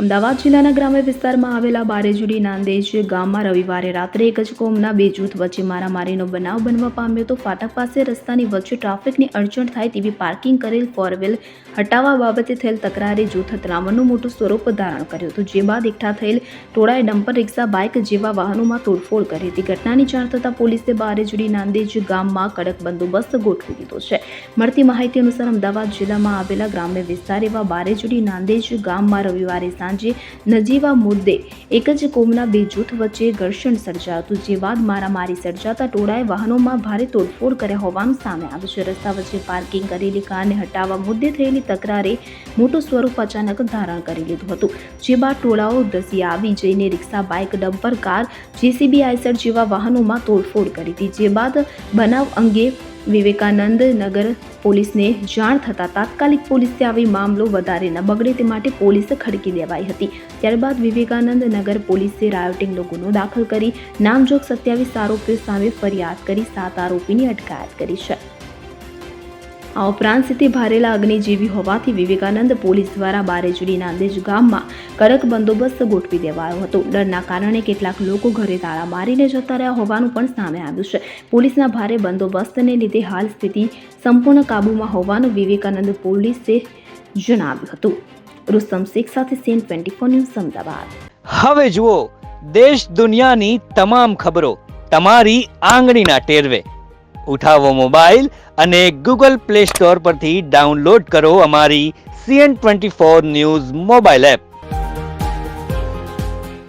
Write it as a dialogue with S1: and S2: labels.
S1: અમદાવાદ જિલ્લાના ગ્રામ્ય વિસ્તારમાં આવેલા બારેજુડી નાંદેજ ગામમાં રવિવારે રાત્રે એક જ કોમના બે જૂથ વચ્ચે મારામારીનો બનાવ બનવા પામ્યો તો ફાટક પાસે રસ્તાની વચ્ચે ટ્રાફિકની અડચણ થાય તેવી પાર્કિંગ કરેલ ફોર વ્હીલ હટાવવા બાબતે થયેલ તકરારે જૂથ અથડામણનું મોટું સ્વરૂપ ધારણ કર્યું હતું, જે બાદ એકઠા થયેલ ટોળાએ ડમ્પર રિક્ષા, બાઇક જેવા વાહનોમાં તોડફોડ કરી હતી। ઘટનાની જાણ થતાં પોલીસે બારેજુડી નાંદેજ ગામમાં કડક બંદોબસ્ત ગોઠવી દીધો છે। મળતી માહિતી અનુસાર અમદાવાદ જિલ્લામાં આવેલા ગ્રામ્ય વિસ્તાર એવા બારેજુડી નાંદેજ ગામમાં રવિવારે સાંજે નજીવા મુદ્દે એક જ કોમના બે જૂથ વચ્ચે ઘર્ષણ સર્જાયું હતું, જે બાદ મારામારી સર્જાતા ટોળાએ વાહનોમાં ભારે તોડફોડ કર્યા હોવાનું સામે આવ્યું છે। રસ્તા વચ્ચે પાર્કિંગ કરેલી કારને હટાવવા મુદ્દે થયેલી તકરારે મોટું સ્વરૂપ અચાનક ધારણ કરી લીધું હતું, જે બાદ ટોળાઓ ધસી આવી જઈને rickshaw, bike, dumper car, JCB, Eicher જેવા વાહનોમાં તોડફોડ કરી હતી। જે બાદ બનાવ અંગે વિવેકાનંદ નગર પોલીસને જાણ થતાં તાત્કાલિક પોલીસે આવી મામલો વધારે ન બગડે તે માટે પોલીસ ખડકી દેવાઈ હતી। ત્યારબાદ વિવેકાનંદ નગર પોલીસે રાયોટિંગનો ગુનો દાખલ કરી નામજોગ 27 આરોપીઓ સામે ફરિયાદ કરી 7 આરોપીની અટકાયત કરી છે। આ ઉપરાંત સ્થિતિ ભારેલા અગ્નિ જેવી હોવાથી વિવેકાનંદ પોલીસ દ્વારા બારેજુડી નાંદેજ ગામમાં કડક બંદોબસ્ત ગોઠવી દેવાયો હતો। ડરના કારણે કેટલાક લોકો ઘરે તાળા મારીને જતા રહ્યા હોવાનું પણ સામે આવ્યું છે। પોલીસના ભારે બંદોબસ્તને લીધે હાલ સ્થિતિ સંપૂર્ણ કાબૂમાં હોવાનું વિવેકાનંદ પોલીસે જણાવ્યું હતું। રુસ્તમ શેખ સાથે સીન 24 ન્યૂઝ અમદાવાદ।
S2: હવે જુઓ દેશ દુનિયાની તમામ ખબરો તમારી આંગળીના ટેરવે। ઉઠાવો મોબાઈલ અને ગૂગલ પ્લે સ્ટોર પરથી ડાઉનલોડ કરો અમારી CN24 ન્યૂઝ મોબાઈલ એપ।